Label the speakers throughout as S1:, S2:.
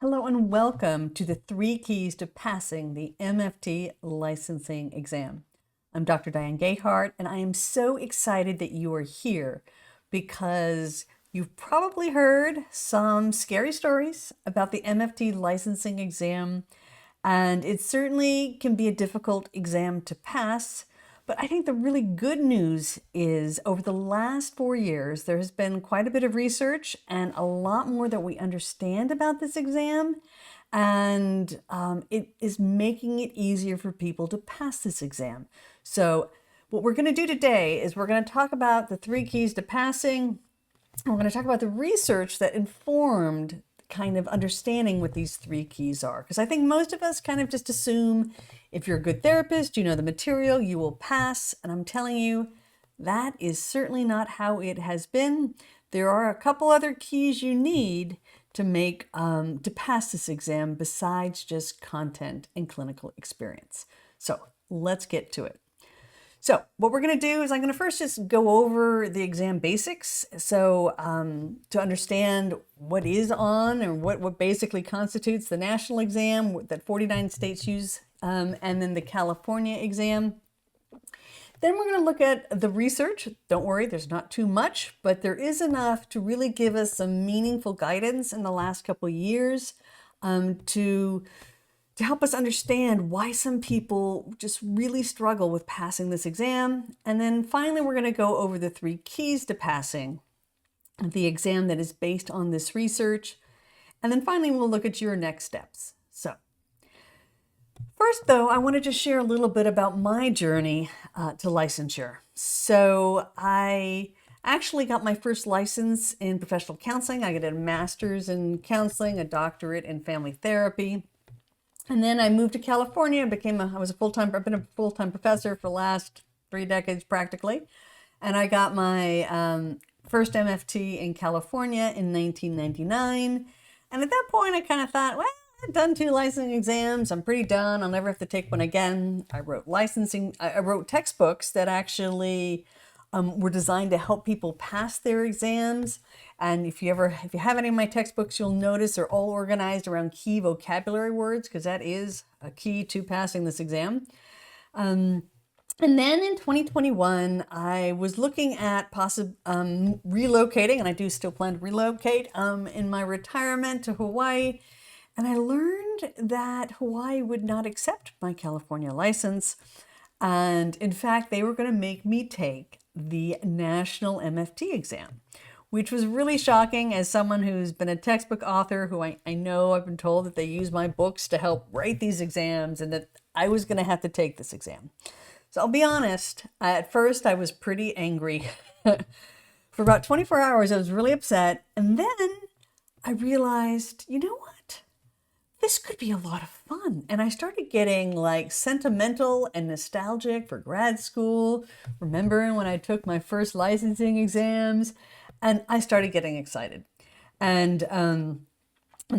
S1: Hello and welcome to the 3 keys to passing the MFT licensing exam. I'm Dr. Diane Gehart, and I am so excited that you are here because you've probably heard some scary stories about the MFT licensing exam, and it certainly can be a difficult exam to pass. But I think the really good news is over the last 4 years, there has been quite a bit of research and a lot more that we understand about this exam. And it is making it easier for people to pass this exam. So what we're going to do today is we're going to talk about the 3 keys to passing. We're going to talk about the research that informed kind of understanding what these 3 keys are. Because I think most of us kind of just assume if you're a good therapist, you know the material, you will pass. And I'm telling you, that is certainly not how it has been. There are a couple other keys you need to make to pass this exam besides just content and clinical experience. So let's get to it. So what we're going to do is I'm going to first just go over the exam basics. So to understand what is on or what basically constitutes the national exam that 49 states use, and then the California exam. Then we're going to look at the research. Don't worry, there's not too much, but there is enough to really give us some meaningful guidance in the last couple of years to help us understand why some people just really struggle with passing this exam. And then finally, we're going to go over the 3 keys to passing the exam that is based on this research. And then finally, we'll look at your next steps. So first, though, I wanted to share a little bit about my journey to licensure. So I actually got my first license in professional counseling. I got a master's in counseling, a doctorate in family therapy. And then I moved to California and I've been a full-time professor for the last 3 decades practically. And I got my first MFT in California in 1999. And at that point, I kind of thought, well, I've done 2 licensing exams. I'm pretty done. I'll never have to take one again. I wrote textbooks that actually were designed to help people pass their exams. And if you have any of my textbooks, you'll notice they're all organized around key vocabulary words, because that is a key to passing this exam. And then in 2021, I was looking at relocating, and I do still plan to relocate in my retirement to Hawaii. And I learned that Hawaii would not accept my California license. And in fact, they were going to make me take the national MFT exam, which was really shocking as someone who's been a textbook author, who I know I've been told that they use my books to help write these exams and that I was going to have to take this exam. So I'll be honest, at first I was pretty angry. For about 24 hours, I was really upset. And then I realized, you know what? This could be a lot of fun. And I started getting like sentimental and nostalgic for grad school, remembering when I took my first licensing exams, and I started getting excited. And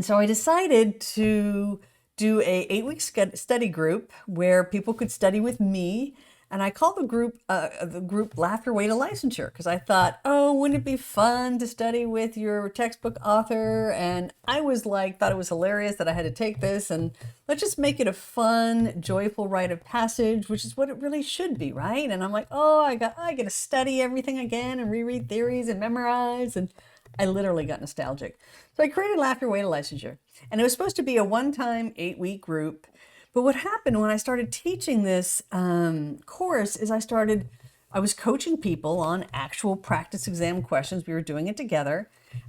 S1: so I decided to do a 8-week study group where people could study with me. And I called the group Laugh Your Way to Licensure, because I thought, oh, wouldn't it be fun to study with your textbook author? And I thought it was hilarious that I had to take this, and let's just make it a fun, joyful rite of passage, which is what it really should be, right? And I'm like, oh, I get to study everything again and reread theories and memorize. And I literally got nostalgic. So I created Laugh Your Way to Licensure, and it was supposed to be a one-time 8-week group. But what happened when I started teaching this course is I was coaching people on actual practice exam questions. We were doing it together,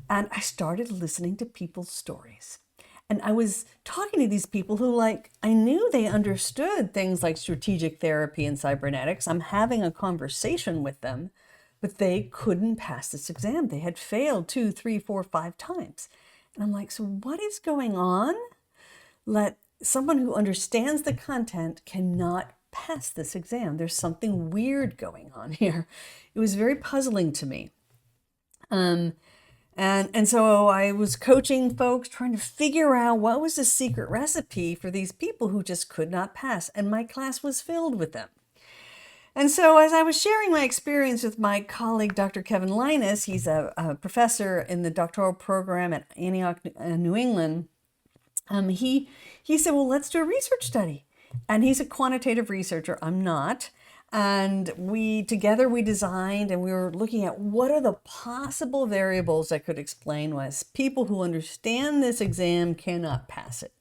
S1: and I started listening to people's stories. And I was talking to these people who, I knew they understood things like strategic therapy and cybernetics. I'm having a conversation with them, but they couldn't pass this exam. They had failed 2, 3, 4, 5 times. And I'm like, so what is going on? Someone who understands the content cannot pass this exam. There's something weird going on here. It was very puzzling to me. And so I was coaching folks, trying to figure out what was the secret recipe for these people who just could not pass. And my class was filled with them. And so as I was sharing my experience with my colleague, Dr. Kevin Linus, he's a professor in the doctoral program at Antioch, New England. he said, well, let's do a research study. And he's a quantitative researcher. I'm not. And we designed, and we were looking at what are the possible variables that could explain why people who understand this exam cannot pass it.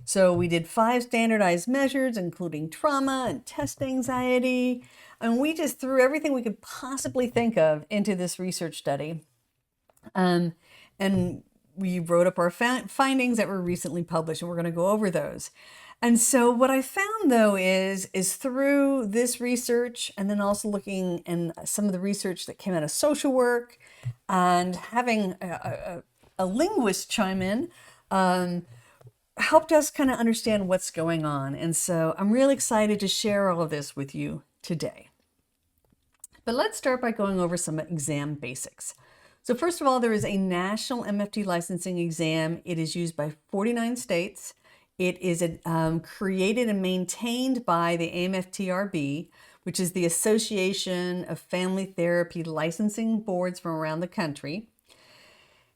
S1: So we did 5 standardized measures, including trauma and test anxiety. And we just threw everything we could possibly think of into this research study. And we wrote up our findings that were recently published, and we're going to go over those. And so what I found, though, is through this research, and then also looking in some of the research that came out of social work, and having a linguist chime in, helped us kind of understand what's going on. And so I'm really excited to share all of this with you today. But let's start by going over some exam basics. So first of all, there is a national MFT licensing exam. It is used by 49 states. It is created and maintained by the AMFTRB, which is the Association of Family Therapy Licensing Boards from around the country.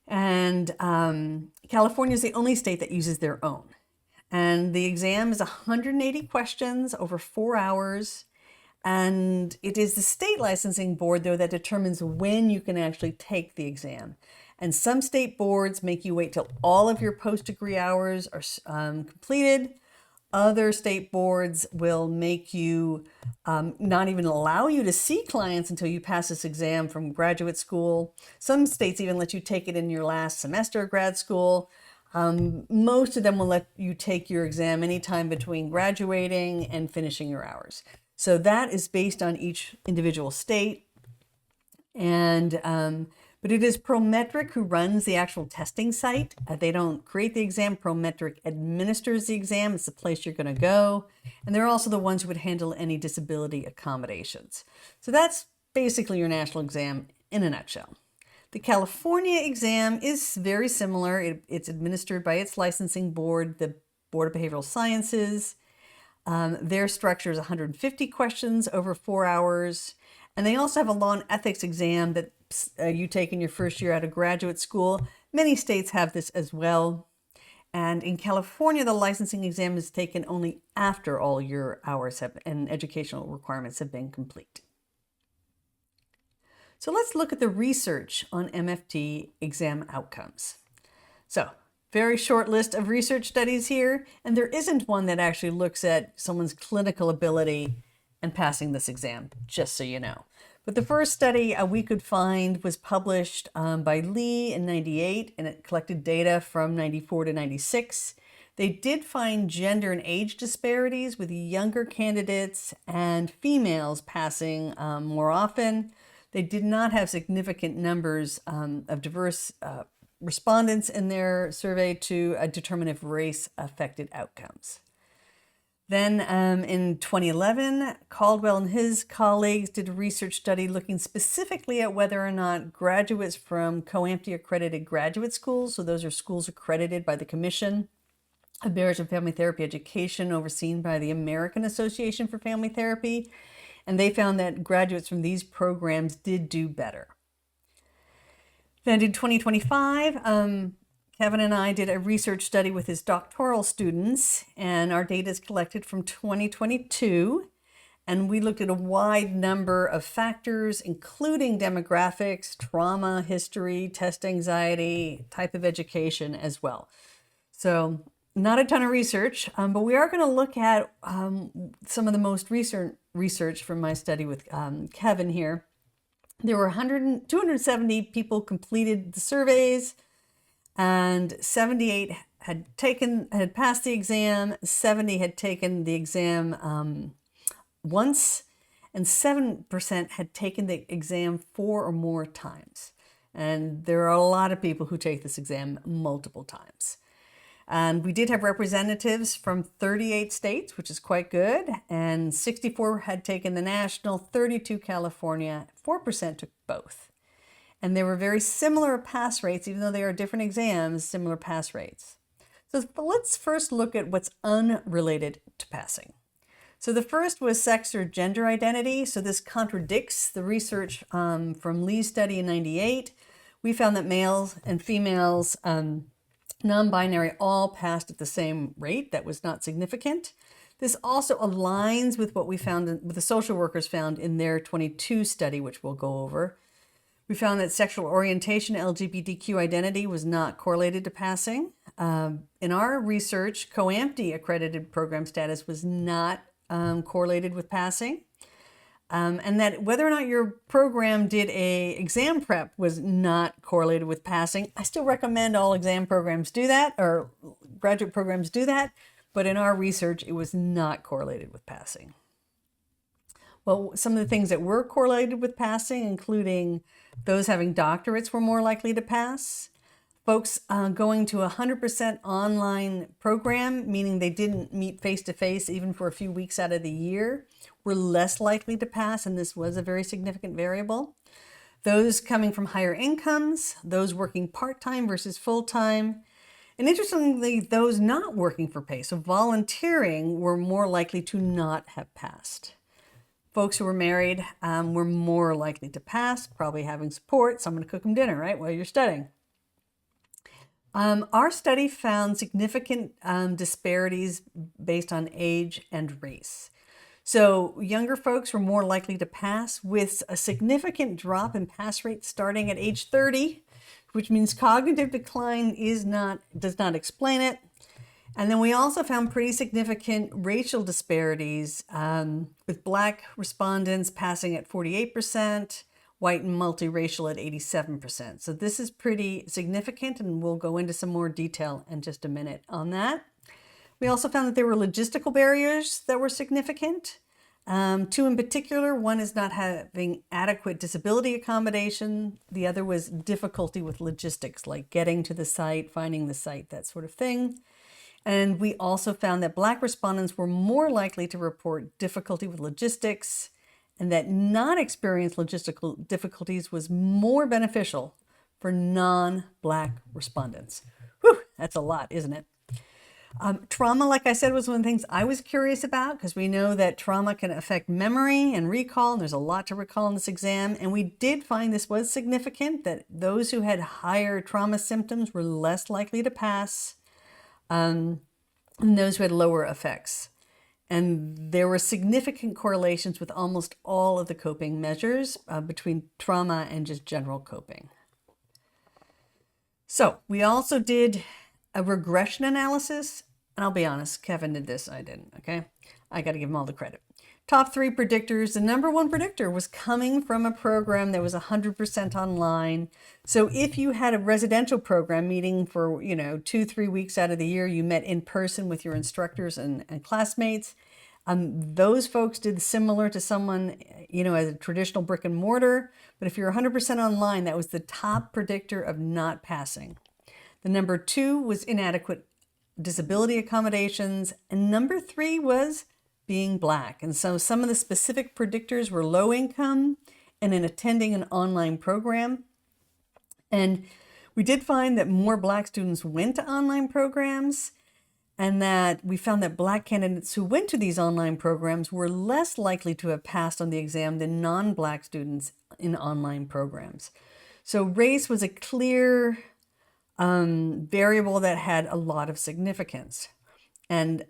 S1: And California is the only state that uses their own. And the exam is 180 questions over 4 hours. And it is the state licensing board, though, that determines when you can actually take the exam. And some state boards make you wait till all of your post-degree hours are completed. Other state boards will make you not even allow you to see clients until you pass this exam from graduate school. Some states even let you take it in your last semester of grad school. Most of them will let you take your exam anytime between graduating and finishing your hours. So that is based on each individual state. And but it is Prometric who runs the actual testing site. They don't create the exam. Prometric administers the exam. It's the place you're going to go. And they're also the ones who would handle any disability accommodations. So that's basically your national exam in a nutshell. The California exam is very similar. It's administered by its licensing board, the Board of Behavioral Sciences. Their structure is 150 questions over 4 hours. And they also have a law and ethics exam that you take in your first year out of graduate school. Many states have this as well. And in California, the licensing exam is taken only after all your hours and educational requirements have been complete. So let's look at the research on MFT exam outcomes. So, very short list of research studies here, and there isn't one that actually looks at someone's clinical ability and passing this exam, just so you know. But the first study we could find was published by Lee in 98, and it collected data from 94 to 96. They did find gender and age disparities with younger candidates and females passing more often. They did not have significant numbers of diverse respondents in their survey to determine if race affected outcomes. Then in 2011, Caldwell and his colleagues did a research study looking specifically at whether or not graduates from COAMFT accredited graduate schools, so those are schools accredited by the Commission of Marriage and Family Therapy Education, overseen by the American Association for Family Therapy, and they found that graduates from these programs did do better. Then in 2025, Kevin and I did a research study with his doctoral students, and our data is collected from 2022. And we looked at a wide number of factors, including demographics, trauma, history, test anxiety, type of education as well. So not a ton of research, but we are going to look at some of the most recent research from my study with Kevin here. There were 270 people completed the surveys, and 78 had passed the exam, 70 had taken the exam once, and 7% had taken the exam 4 or more times. And there are a lot of people who take this exam multiple times. And we did have representatives from 38 states, which is quite good, and 64 had taken the national, 32 California, 4% took both. And they were very similar pass rates, even though they are different exams, similar pass rates. So let's first look at what's unrelated to passing. So the first was sex or gender identity. So this contradicts the research from Lee's study in 98. We found that males and females Non-binary all passed at the same rate. That was not significant. This also aligns with what we found, what the social workers found in their 22 study, which we'll go over. We found that sexual orientation, LGBTQ identity was not correlated to passing. In our research, COAMFD accredited program status was not correlated with passing. And that whether or not your program did a exam prep was not correlated with passing. I still recommend all exam programs do that, or graduate programs do that, but in our research, it was not correlated with passing. Well, some of the things that were correlated with passing, including those having doctorates were more likely to pass. Folks going to a 100% online program, meaning they didn't meet face-to-face even for a few weeks out of the year, were less likely to pass, and this was a very significant variable. Those coming from higher incomes, those working part-time versus full-time, and interestingly, those not working for pay, so volunteering, were more likely to not have passed. Folks who were married were more likely to pass, probably having support, someone to cook them dinner, right, while you're studying. Our study found significant disparities based on age and race. So younger folks were more likely to pass, with a significant drop in pass rate starting at age 30, which means cognitive decline does not explain it. And then we also found pretty significant racial disparities, with Black respondents passing at 48%, white and multiracial at 87%. So this is pretty significant, and we'll go into some more detail in just a minute on that. We also found that there were logistical barriers that were significant. Two in particular. One is not having adequate disability accommodation. The other was difficulty with logistics, like getting to the site, finding the site, that sort of thing. And we also found that Black respondents were more likely to report difficulty with logistics, and that non-experienced logistical difficulties was more beneficial for non-Black respondents. Whew, that's a lot, isn't it? Trauma, like I said, was one of the things I was curious about, because we know that trauma can affect memory and recall, and there's a lot to recall in this exam. And we did find this was significant, that those who had higher trauma symptoms were less likely to pass, and those who had lower effects. And there were significant correlations with almost all of the coping measures between trauma and just general coping. So we also did a regression analysis, and I'll be honest, Kevin did this, I didn't, okay? I got to give him all the credit. Top 3 predictors. The number 1 predictor was coming from a program that was 100% online. So if you had a residential program meeting for, 2-3 weeks out of the year, you met in person with your instructors and classmates, those folks did similar to someone, as a traditional brick and mortar. But if you're 100% online, that was the top predictor of not passing. The number 2 was inadequate disability accommodations, and number 3 was being Black. And so some of the specific predictors were low income and in attending an online program. And we did find that more Black students went to online programs, and that we found that Black candidates who went to these online programs were less likely to have passed on the exam than non-Black students in online programs. So race was a clear variable that had a lot of significance. And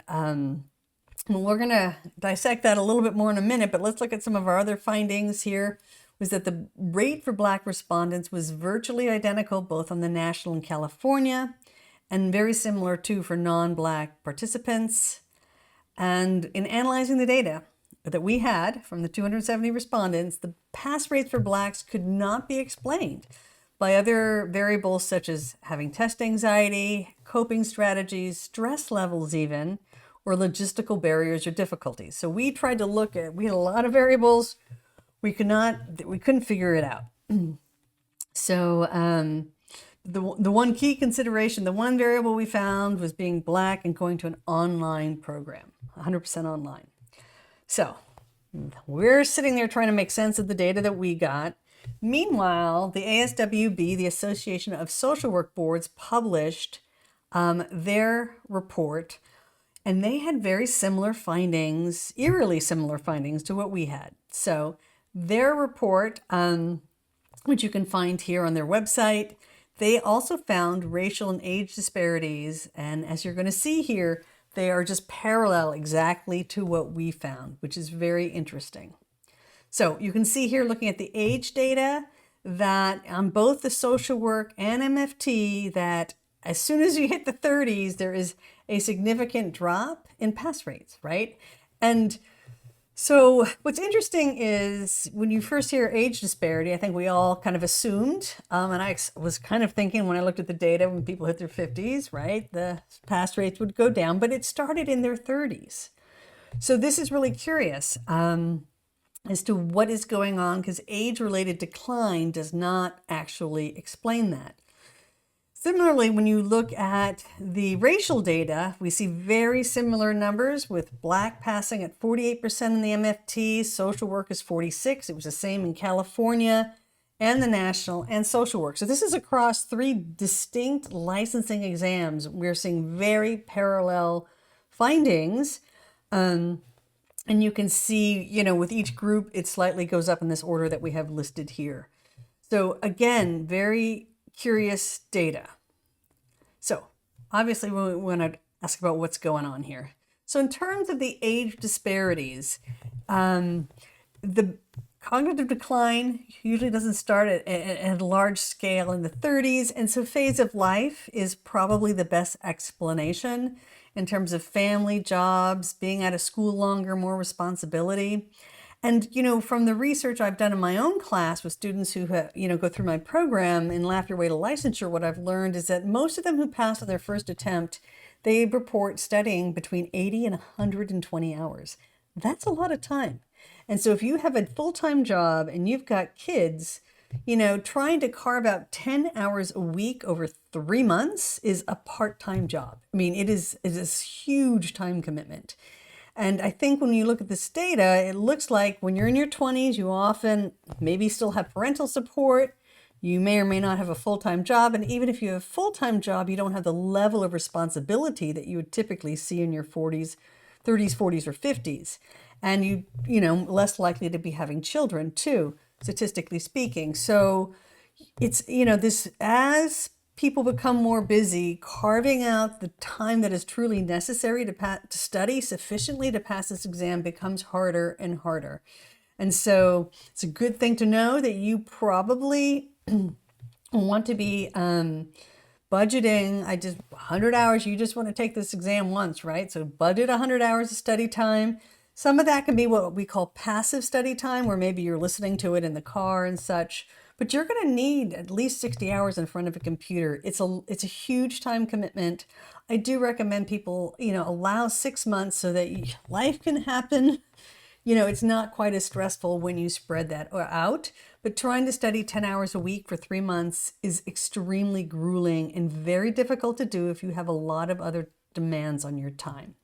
S1: we're going to dissect that a little bit more in a minute, but let's look at some of our other findings here. Was that the rate for Black respondents was virtually identical both on the national and California, and very similar too for non-Black participants. And in analyzing the data that we had from the 270 respondents, the pass rates for Blacks could not be explained by other variables such as having test anxiety, coping strategies, stress levels even, or logistical barriers or difficulties. So we tried to look at, we had a lot of variables, we couldn't figure it out. So the one key consideration, the one variable we found was being Black and going to an online program, 100% online. So we're sitting there trying to make sense of the data that we got. Meanwhile, the ASWB, the Association of Social Work Boards, published their report, and they had very similar findings, eerily similar findings to what we had. So their report, which you can find here on their website, they also found racial and age disparities. And as you're going to see here, they are just parallel exactly to what we found, which is very interesting. So you can see here, looking at the age data, that on both the social work and MFT, that as soon as you hit the 30s, there is a significant drop in pass rates, right? And so what's interesting is when you first hear age disparity, I think we all kind of assumed, and I was kind of thinking when I looked at the data, when people hit their 50s, right, the pass rates would go down, but it started in their 30s. So this is really curious as to what is going on, because age-related decline does not actually explain that. Similarly, when you look at the racial data, we see very similar numbers, with Black passing at 48% in the MFT, social work is 46%. It was the same in California and the national and social work. So this is across 3 distinct licensing exams. We're seeing very parallel findings. And you can see, you know, with each group, it slightly goes up in this order that we have listed here. So again, very curious data. So obviously we want to ask about what's going on here. So in terms of the age disparities, the cognitive decline usually doesn't start at a large scale in the 30s. And so phase of life is probably the best explanation in terms of family, jobs, being out of school longer, more responsibility. And, you know, from the research I've done in my own class with students who, you know, go through my program in Laugh Your Way to Licensure, what I've learned is that most of them who pass on their first attempt, they report studying between 80 and 120 hours. That's a lot of time. And so if you have a full-time job and you've got kids, you know, trying to carve out 10 hours a week over 3 months is a part-time job. I mean, it is a huge time commitment. And I think when you look at this data, it looks like when you're in your 20s, you often maybe still have parental support. You may or may not have a full-time job. And even if you have a full-time job, you don't have the level of responsibility that you would typically see in your 40s, 30s, 40s, or 50s. And you know, less likely to be having children too, statistically speaking. So it's, you know, this, as people become more busy, carving out the time that is truly necessary to study sufficiently to pass this exam becomes harder and harder. And so it's a good thing to know that you probably want to be budgeting. 100 hours, you just want to take this exam once, right? So budget 100 hours of study time. Some of that can be what we call passive study time, where maybe you're listening to it in the car and such. But you're going to need at least 60 hours in front of a computer. It's a huge time commitment. I do recommend people, you know, allow 6 months so that life can happen. You know, it's not quite as stressful when you spread that out. But trying to study 10 hours a week for 3 months is extremely grueling and very difficult to do if you have a lot of other demands on your time.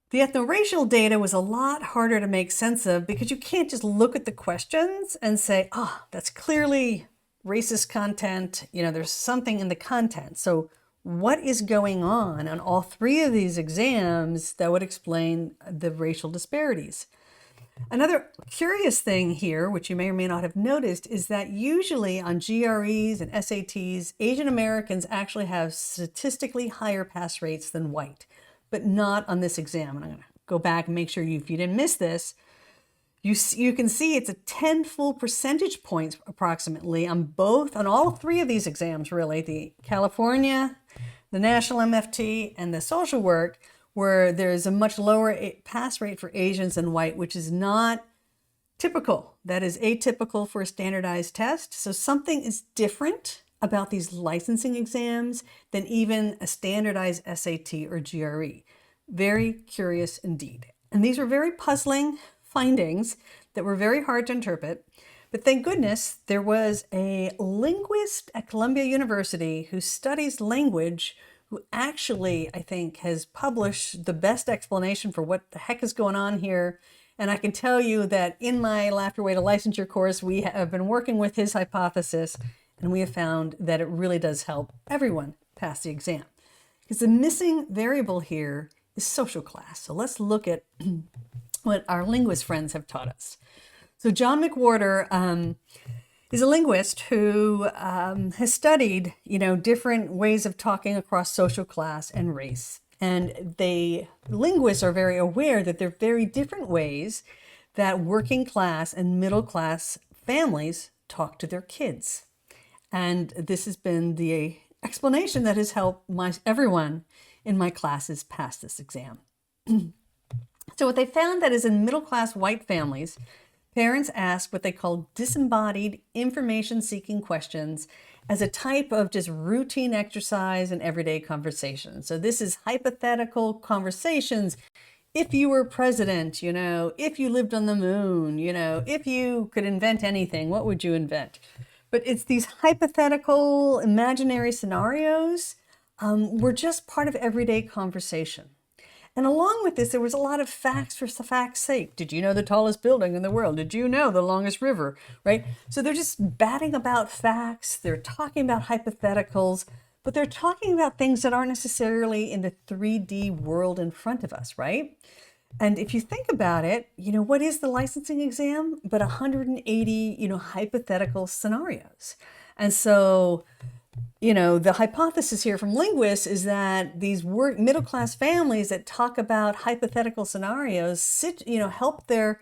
S1: The ethno-racial data was a lot harder to make sense of because you can't just look at the questions and say, oh, that's clearly racist content. You know, there's something in the content. So what is going on all 3 of these exams that would explain the racial disparities? Another curious thing here, which you may or may not have noticed, is that usually on GREs and SATs, Asian Americans actually have statistically higher pass rates than white, but not on this exam. And I'm going to go back and make sure if you didn't miss this, you can see it's a 10 full percentage points approximately on all 3 of these exams, really, the California, the National MFT, and the social work, where there's a much lower pass rate for Asians than white, which is not typical. That is atypical for a standardized test. So something is different about these licensing exams than even a standardized SAT or GRE. Very curious indeed. And these were very puzzling findings that were very hard to interpret. But thank goodness there was a linguist at Columbia University who studies language, who actually, I think, has published the best explanation for what the heck is going on here. And I can tell you that in my Laugh Your Way to Licensure course, we have been working with his hypothesis, and we have found that it really does help everyone pass the exam. Because the missing variable here is social class. So let's look at what our linguist friends have taught us. So John McWhorter He's a linguist who has studied, different ways of talking across social class and race. And linguists are very aware that there are very different ways that working class and middle class families talk to their kids. And this has been the explanation that has helped everyone in my classes pass this exam. So what they found that is in middle class white families, parents ask what they call disembodied information-seeking questions as a type of just routine exercise in everyday conversation. So this is hypothetical conversations. If you were president, if you lived on the moon, if you could invent anything, what would you invent? But it's these hypothetical imaginary scenarios were just part of everyday conversation. And along with this, there was a lot of facts for fact's sake. Did you know the tallest building in the world? Did you know the longest river, right? So they're just batting about facts. They're talking about hypotheticals, but they're talking about things that aren't necessarily in the 3D world in front of us, right? And if you think about it, what is the licensing exam but 180, hypothetical scenarios? And so, the hypothesis here from linguists is that these middle-class families that talk about hypothetical scenarios, help their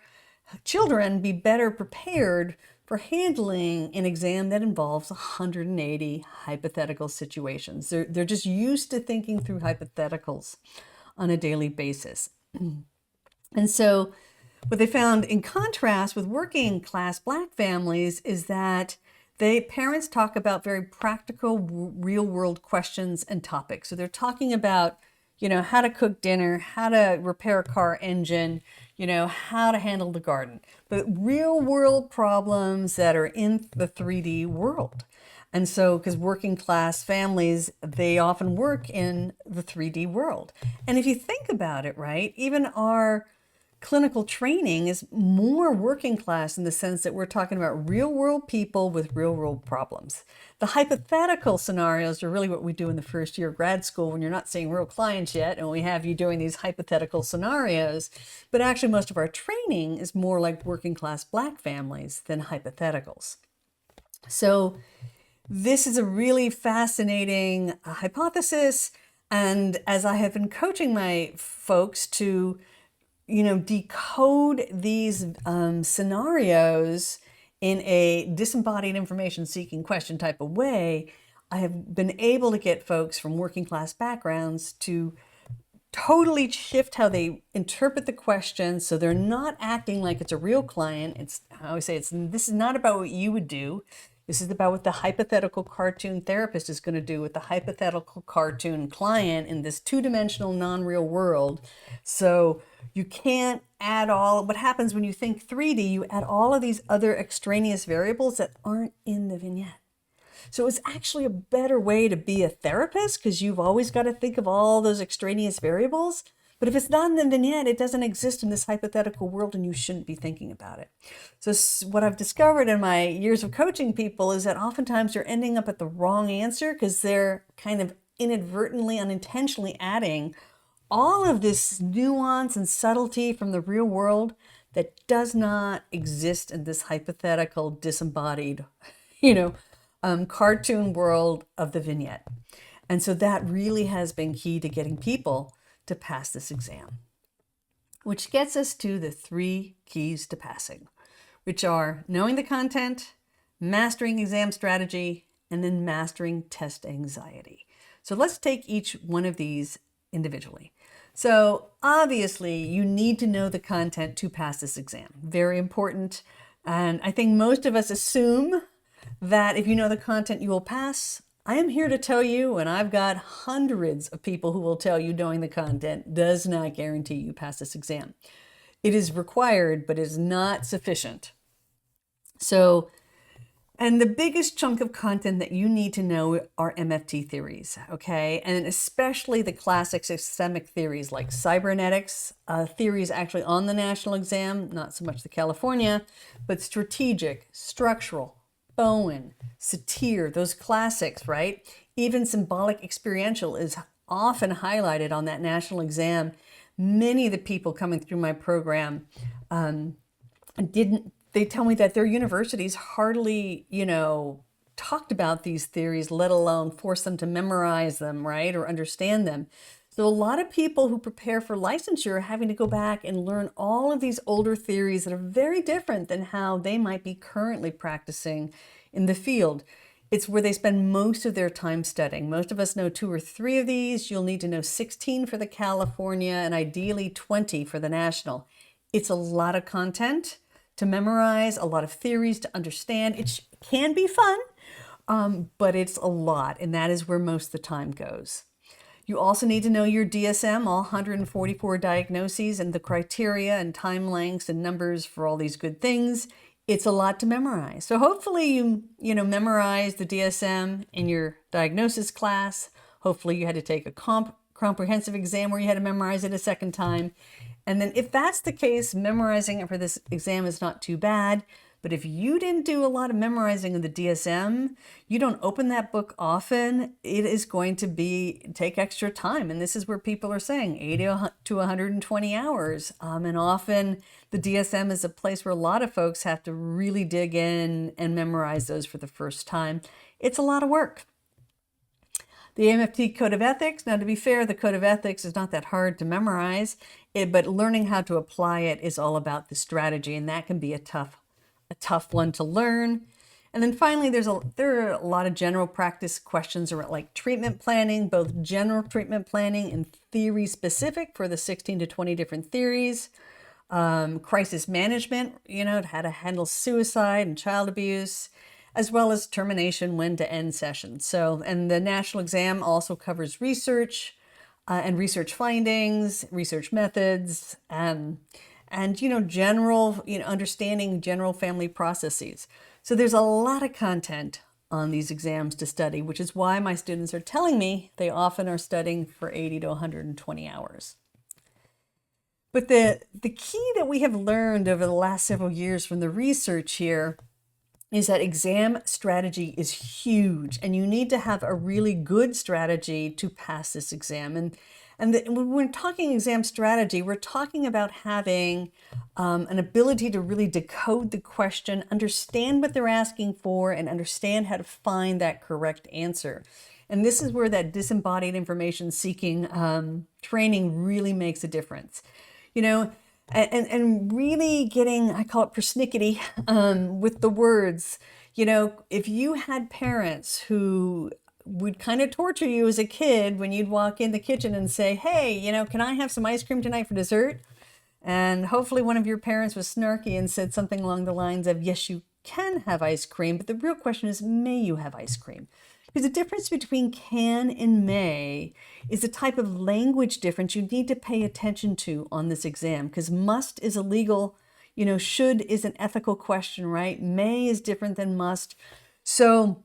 S1: children be better prepared for handling an exam that involves 180 hypothetical situations. They're just used to thinking through hypotheticals on a daily basis. And so what they found in contrast with working class Black families is that parents talk about very practical, real world questions and topics. So they're talking about, how to cook dinner, how to repair a car engine, how to handle the garden, but real world problems that are in the 3D world. And so, because working class families, they often work in the 3D world. And if you think about it, right, even our clinical training is more working class in the sense that we're talking about real world people with real world problems. The hypothetical scenarios are really what we do in the first year of grad school when you're not seeing real clients yet and we have you doing these hypothetical scenarios. But actually most of our training is more like working class Black families than hypotheticals. So this is a really fascinating hypothesis. And as I have been coaching my folks to decode these scenarios in a disembodied information seeking question type of way, I have been able to get folks from working class backgrounds to totally shift how they interpret the question so they're not acting like it's a real client. I always say this is not about what you would do. This is about what the hypothetical cartoon therapist is going to do with the hypothetical cartoon client in this two-dimensional non-real world. So you can't add what happens when you think 3D, you add all of these other extraneous variables that aren't in the vignette. So it's actually a better way to be a therapist because you've always got to think of all those extraneous variables. But if it's not in the vignette, it doesn't exist in this hypothetical world and you shouldn't be thinking about it. So what I've discovered in my years of coaching people is that oftentimes they're ending up at the wrong answer because they're kind of inadvertently, unintentionally adding all of this nuance and subtlety from the real world that does not exist in this hypothetical, disembodied, cartoon world of the vignette. And so that really has been key to getting people to pass this exam, which gets us to the 3 keys to passing, which are knowing the content, mastering exam strategy, and then mastering test anxiety. So let's take each one of these individually. So obviously you need to know the content to pass this exam. Very important. And I think most of us assume that if you know the content, you will pass. I am here to tell you, and I've got hundreds of people who will tell you knowing the content does not guarantee you pass this exam. It is required, but is not sufficient. So, and the biggest chunk of content that you need to know are MFT theories, okay? And especially the classic systemic theories like cybernetics, theories actually on the national exam, not so much the California, but strategic, structural, Bowen, Satir, those classics, right? Even symbolic experiential is often highlighted on that national exam. Many of the people coming through my program didn't they tell me that their universities hardly, talked about these theories, let alone force them to memorize them, right, or understand them. So a lot of people who prepare for licensure are having to go back and learn all of these older theories that are very different than how they might be currently practicing in the field. It's where they spend most of their time studying. Most of us know 2 or 3 of these. You'll need to know 16 for the California and ideally 20 for the national. It's a lot of content to memorize, a lot of theories to understand. It can be fun, but it's a lot, and that is where most of the time goes. You also need to know your DSM, all 144 diagnoses, and the criteria and time lengths and numbers for all these good things. It's a lot to memorize. So hopefully you memorize the DSM in your diagnosis class. Hopefully you had to take a comprehensive exam where you had to memorize it a second time. And then if that's the case, memorizing it for this exam is not too bad. But if you didn't do a lot of memorizing of the DSM, you don't open that book often, it is going to take extra time. And this is where people are saying 80 to 120 hours. And often the DSM is a place where a lot of folks have to really dig in and memorize those for the first time. It's a lot of work. The MFT Code of Ethics, now to be fair, the Code of Ethics is not that hard to memorize, but learning how to apply it is all about the strategy, and that can be a tough one to learn. And then finally, there are a lot of general practice questions around like treatment planning, both general treatment planning and theory specific for the 16 to 20 different theories. Crisis management, how to handle suicide and child abuse, as well as termination, when to end sessions. So, and the national exam also covers research and research findings, research methods, and general, understanding general family processes. So there's a lot of content on these exams to study, which is why my students are telling me they often are studying for 80 to 120 hours. But the key that we have learned over the last several years from the research here is that exam strategy is huge, and you need to have a really good strategy to pass this exam. And when we're talking exam strategy, we're talking about having an ability to really decode the question, understand what they're asking for, and understand how to find that correct answer. And this is where that disembodied information seeking training really makes a difference. And really getting, I call it persnickety, with the words. If you had parents who would kind of torture you as a kid when you'd walk in the kitchen and say, hey, can I have some ice cream tonight for dessert? And hopefully one of your parents was snarky and said something along the lines of, yes, you can have ice cream, but the real question is, may you have ice cream? Because the difference between can and may is a type of language difference you need to pay attention to on this exam, because must is a legal, should is an ethical question, right? May is different than must. So,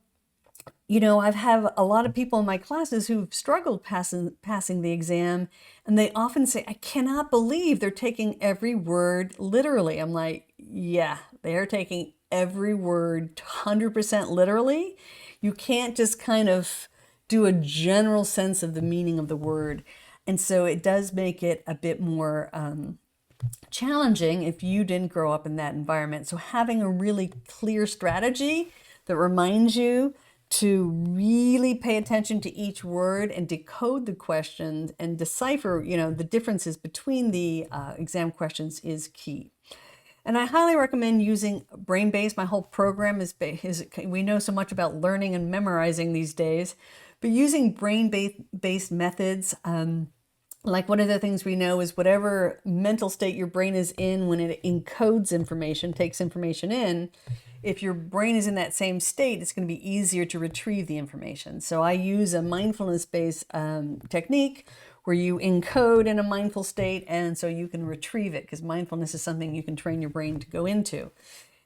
S1: I've had a lot of people in my classes who've struggled passing the exam, and they often say, I cannot believe they're taking every word literally. I'm like, yeah, they're taking every word 100% literally. You can't just kind of do a general sense of the meaning of the word. And so it does make it a bit more challenging if you didn't grow up in that environment. So having a really clear strategy that reminds you to really pay attention to each word and decode the questions and decipher, the differences between the exam questions is key. And I highly recommend using brain-based. My whole program is we know so much about learning and memorizing these days, but using brain-based methods, like one of the things we know is whatever mental state your brain is in when it encodes information, takes information in, if your brain is in that same state, it's going to be easier to retrieve the information. So I use a mindfulness-based technique where you encode in a mindful state, and so you can retrieve it, because mindfulness is something you can train your brain to go into.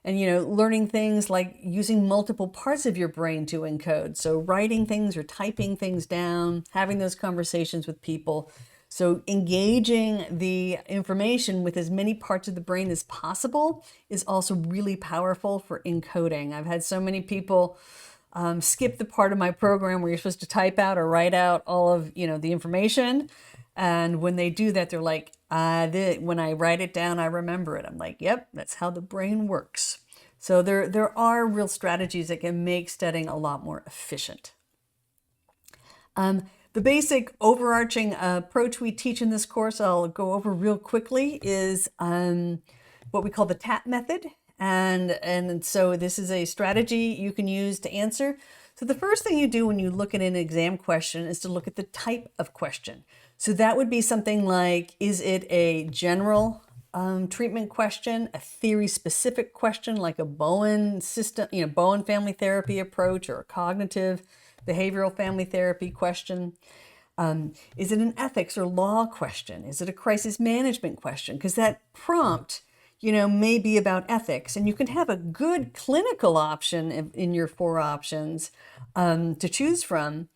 S1: And learning things like using multiple parts of your brain to encode. So writing things or typing things down, having those conversations with people. So engaging the information with as many parts of the brain as possible is also really powerful for encoding. I've had so many people skip the part of my program where you're supposed to type out or write out all of the information, And when they do that, they're like, when I write it down, I remember it. I'm like, yep, that's how the brain works. So there are real strategies that can make studying a lot more efficient. The basic overarching approach we teach in this course, I'll go over real quickly, is what we call the TAP method. And so this is a strategy you can use to answer. So the first thing you do when you look at an exam question is to look at the type of question. So that would be something like, is it a general treatment question, a theory-specific question like a Bowen system, Bowen family therapy approach, or a cognitive behavioral family therapy question? Is it an ethics or law question? Is it a crisis management question? Because that prompt, may be about ethics, and you can have a good clinical option in your 4 options to choose from.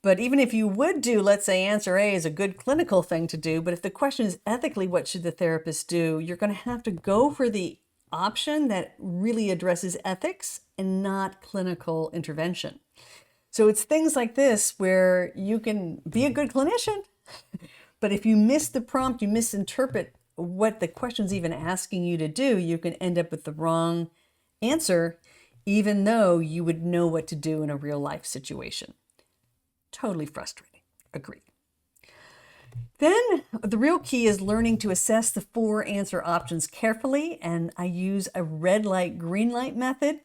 S1: But even if you would do, let's say answer A is a good clinical thing to do, but if the question is ethically, what should the therapist do? You're going to have to go for the option that really addresses ethics and not clinical intervention. So it's things like this where you can be a good clinician, but if you miss the prompt, you misinterpret what the question's even asking you to do, you can end up with the wrong answer, even though you would know what to do in a real life situation. Totally frustrating. Agree. Then the real key is learning to assess the 4 answer options carefully. And I use a red light, green light method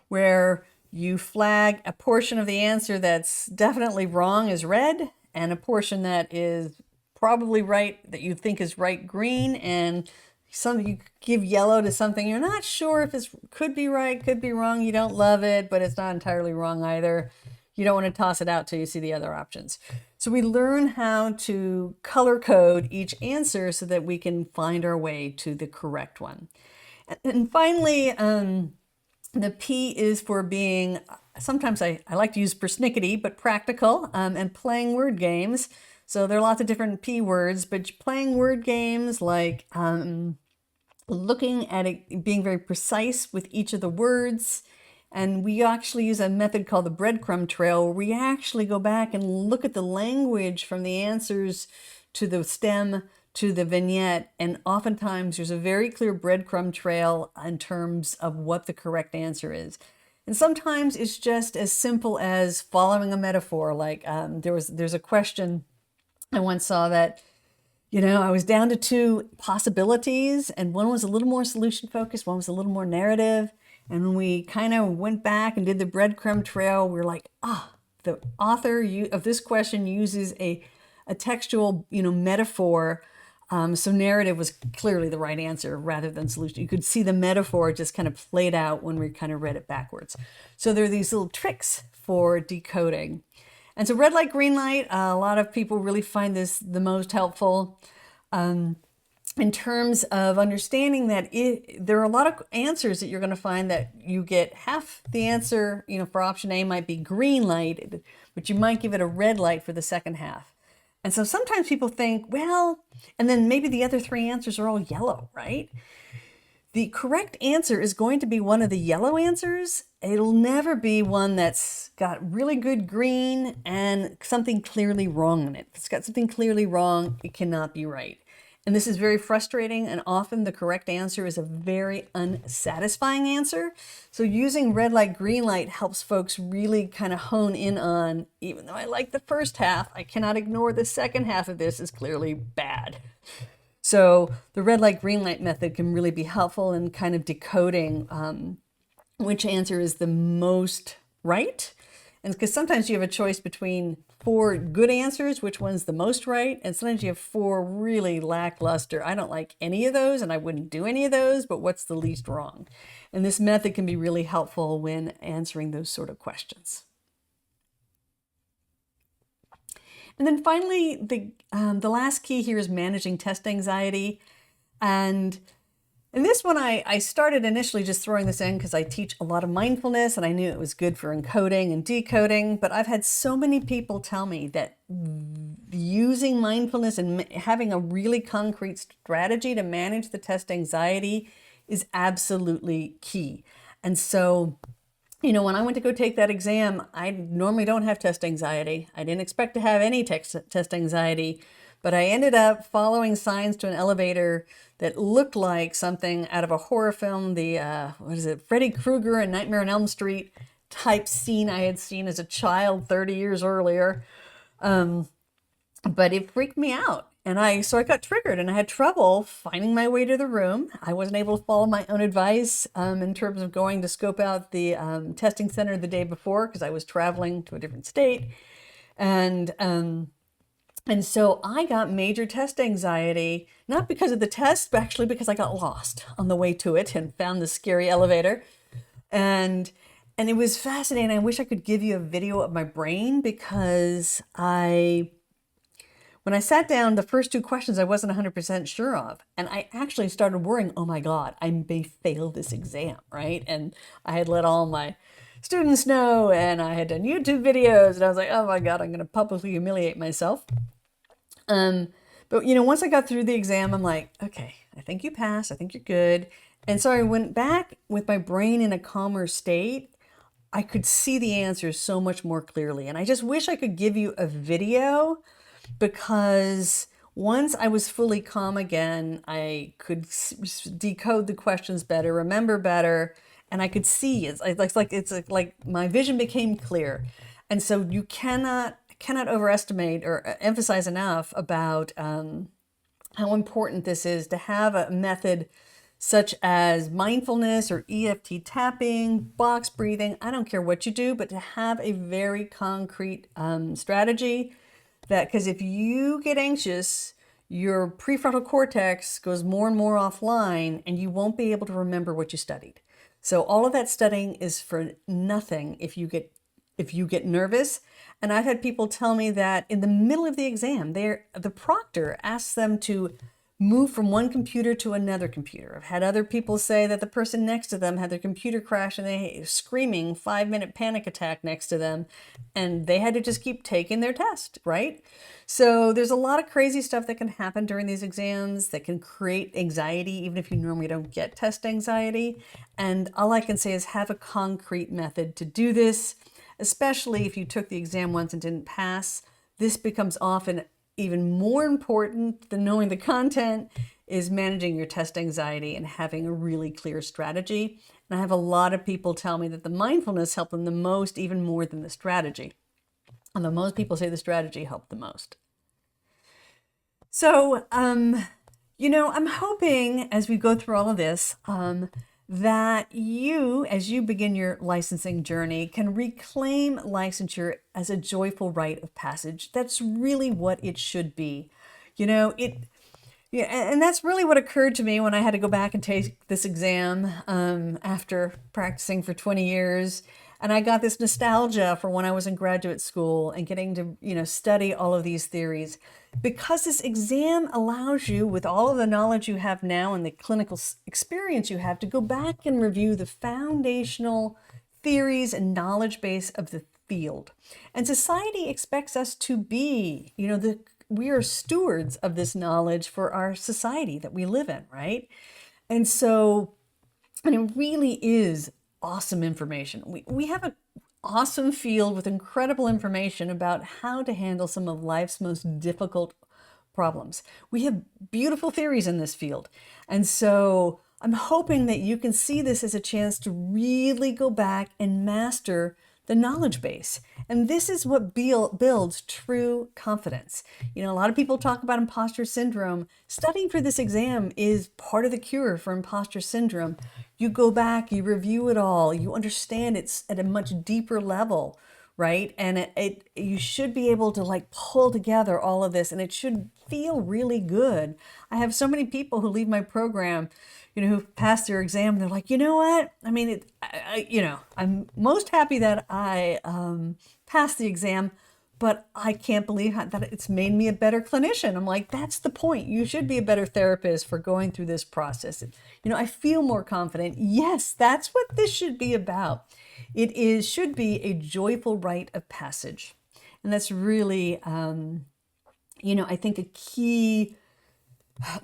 S1: where you flag a portion of the answer that's definitely wrong as red, and a portion that is probably right, that you think is right, green, and you give yellow to something you're not sure if it could be right, could be wrong. You don't love it, but it's not entirely wrong either. You don't want to toss it out till you see the other options. So we learn how to color code each answer so that we can find our way to the correct one. And finally, the P is for being, sometimes I like to use persnickety, but practical, and playing word games. So there are lots of different P words, but playing word games like looking at it, being very precise with each of the words. And we actually use a method called the breadcrumb trail, where we actually go back and look at the language from the answers to the stem to the vignette. And oftentimes there's a very clear breadcrumb trail in terms of what the correct answer is. And sometimes it's just as simple as following a metaphor. Like there's a question I once saw that, I was down to 2 possibilities, and one was a little more solution focused, one was a little more narrative. And when we kind of went back and did the breadcrumb trail, we were like, the author of this question uses a textual, metaphor. So narrative was clearly the right answer rather than solution. You could see the metaphor just kind of played out when we kind of read it backwards. So there are these little tricks for decoding. And so red light, green light, a lot of people really find this the most helpful. In terms of understanding that there are a lot of answers that you're going to find that you get half the answer, for option A might be green light, but you might give it a red light for the second half. And so sometimes people think, well, and then maybe the other 3 answers are all yellow, right? The correct answer is going to be one of the yellow answers. It'll never be one that's got really good green and something clearly wrong in it. If it's got something clearly wrong, it cannot be right. And this is very frustrating, and often the correct answer is a very unsatisfying answer. So using red light, green light helps folks really kind of hone in on, even though I like the first half, I cannot ignore the second half of this is clearly bad. So the red light, green light method can really be helpful in kind of decoding which answer is the most right. And because sometimes you have a choice between 4 good answers, which one's the most right, and sometimes you have 4 really lackluster. I don't like any of those, and I wouldn't do any of those, but what's the least wrong? And this method can be really helpful when answering those sort of questions. And then finally, the last key here is managing test anxiety. And in this one, I started initially just throwing this in because I teach a lot of mindfulness and I knew it was good for encoding and decoding. But I've had so many people tell me that using mindfulness and having a really concrete strategy to manage the test anxiety is absolutely key. And so when I went to go take that exam, I normally don't have test anxiety. I didn't expect to have any test anxiety, but I ended up following signs to an elevator that looked like something out of a horror film, the, what is it, Freddy Krueger and Nightmare on Elm Street type scene I had seen as a child 30 years earlier. But it freaked me out. So I got triggered and I had trouble finding my way to the room. I wasn't able to follow my own advice in terms of going to scope out the testing center the day before because I was traveling to a different state. And so I got major test anxiety, not because of the test, but actually because I got lost on the way to it and found the scary elevator. And it was fascinating. I wish I could give you a video of my brain because when I sat down, the first two questions I wasn't 100% sure of. And I actually started worrying, oh my God, I may fail this exam, right? And I had let all my students know, and I had done YouTube videos, and I was like, oh my God, I'm going to publicly humiliate myself. But once I got through the exam, I'm like, okay, I think you passed. I think you're good. And so I went back with my brain in a calmer state. I could see the answers so much more clearly. And I just wish I could give you a video because once I was fully calm again, I could decode the questions better, remember better, and I could see. It's like my vision became clear. And so you cannot overestimate or emphasize enough about how important this is to have a method such as mindfulness or EFT tapping, box breathing. I don't care what you do, but to have a very concrete strategy because if you get anxious, your prefrontal cortex goes more and more offline and you won't be able to remember what you studied. So all of that studying is for nothing if you get nervous. And I've had people tell me that in the middle of the exam, the proctor asks them to move from one computer to another computer. I've had other people say that the person next to them had their computer crash and they screaming 5-minute panic attack next to them, and they had to just keep taking their test, right? So there's a lot of crazy stuff that can happen during these exams that can create anxiety, even if you normally don't get test anxiety. And all I can say is have a concrete method to do this, especially if you took the exam once and didn't pass. This becomes often even more important than knowing the content is managing your test anxiety and having a really clear strategy. And I have a lot of people tell me that the mindfulness helped them the most, even more than the strategy. Although most people say the strategy helped the most. So, I'm hoping as we go through all of this, that you, as you begin your licensing journey, can reclaim licensure as a joyful rite of passage. That's really what it should be. Yeah, and that's really what occurred to me when I had to go back and take this exam after practicing for 20 years. And I got this nostalgia for when I was in graduate school and getting to, study all of these theories. Because this exam allows you, with all of the knowledge you have now and the clinical experience you have, to go back and review the foundational theories and knowledge base of the field. And society expects us to be, we are stewards of this knowledge for our society that we live in, right? And it really is awesome information. We have an awesome field with incredible information about how to handle some of life's most difficult problems. We have beautiful theories in this field. And so I'm hoping that you can see this as a chance to really go back and master the knowledge base. And this is what builds true confidence. A lot of people talk about imposter syndrome. Studying for this exam is part of the cure for imposter syndrome. You go back, you review it all, you understand it's at a much deeper level, right? And you should be able to pull together all of this, and it should feel really good. I have so many people who leave my program, who passed their exam, and they're like, you know what? I mean, I'm most happy that I passed the exam, but I can't believe that it's made me a better clinician. I'm like, that's the point. You should be a better therapist for going through this process. I feel more confident. Yes, that's what this should be about. Should be a joyful rite of passage. And that's really, I think a key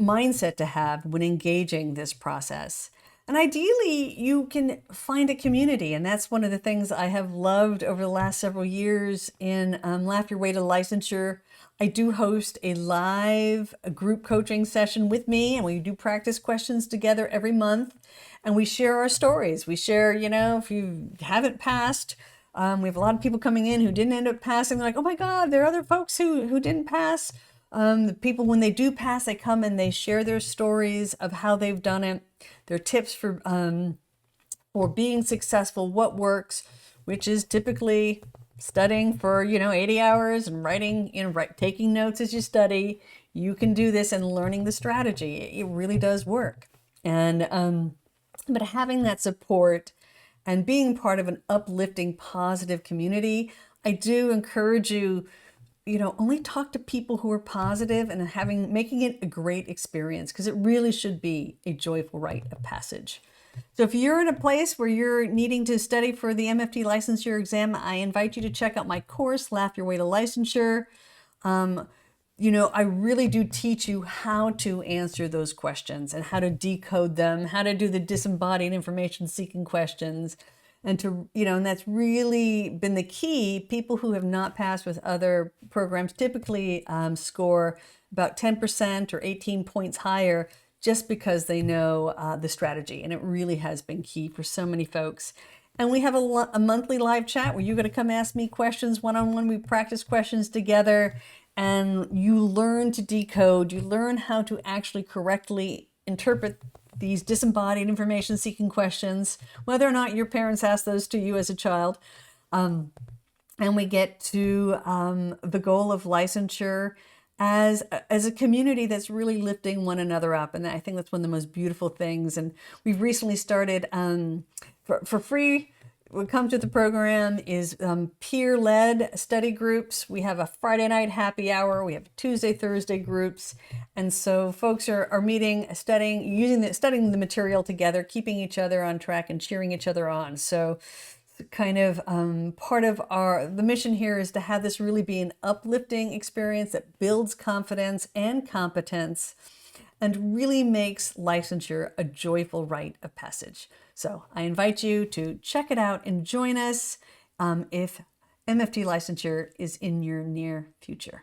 S1: mindset to have when engaging this process. And ideally, you can find a community. And that's one of the things I have loved over the last several years in Laugh Your Way to Licensure. I do host a live group coaching session with me, and we do practice questions together every month. And we share our stories. We share, if you haven't passed, we have a lot of people coming in who didn't end up passing. They're like, oh my God, there are other folks who didn't pass. The people, when they do pass, they come and they share their stories of how they've done it, their tips for being successful, what works, which is typically studying for 80 hours and writing, taking notes as you study. You can do this and learning the strategy. It really does work. And but having that support and being part of an uplifting, positive community, I do encourage you, only talk to people who are positive and making it a great experience, because it really should be a joyful rite of passage. So if you're in a place where you're needing to study for the MFT licensure exam, I invite you to check out my course, Laugh Your Way to Licensure. I really do teach you how to answer those questions and how to decode them, how to do the disembodied information seeking questions. And that's really been the key. People who have not passed with other programs typically score about 10% or 18 points higher just because they know the strategy. And it really has been key for so many folks. And we have a monthly live chat where you're going to come ask me questions one-on-one. We practice questions together, and you learn to decode. You learn how to actually correctly interpret these disembodied information seeking questions, whether or not your parents asked those to you as a child. And we get to the goal of licensure as a community that's really lifting one another up. And I think that's one of the most beautiful things. And we've recently started for free. What comes with the program is peer-led study groups. We have a Friday night happy hour. We have Tuesday, Thursday groups. And so folks are meeting, studying the material together, keeping each other on track and cheering each other on. So kind of part of the mission here is to have this really be an uplifting experience that builds confidence and competence and really makes licensure a joyful rite of passage. So I invite you to check it out and join us if MFT licensure is in your near future.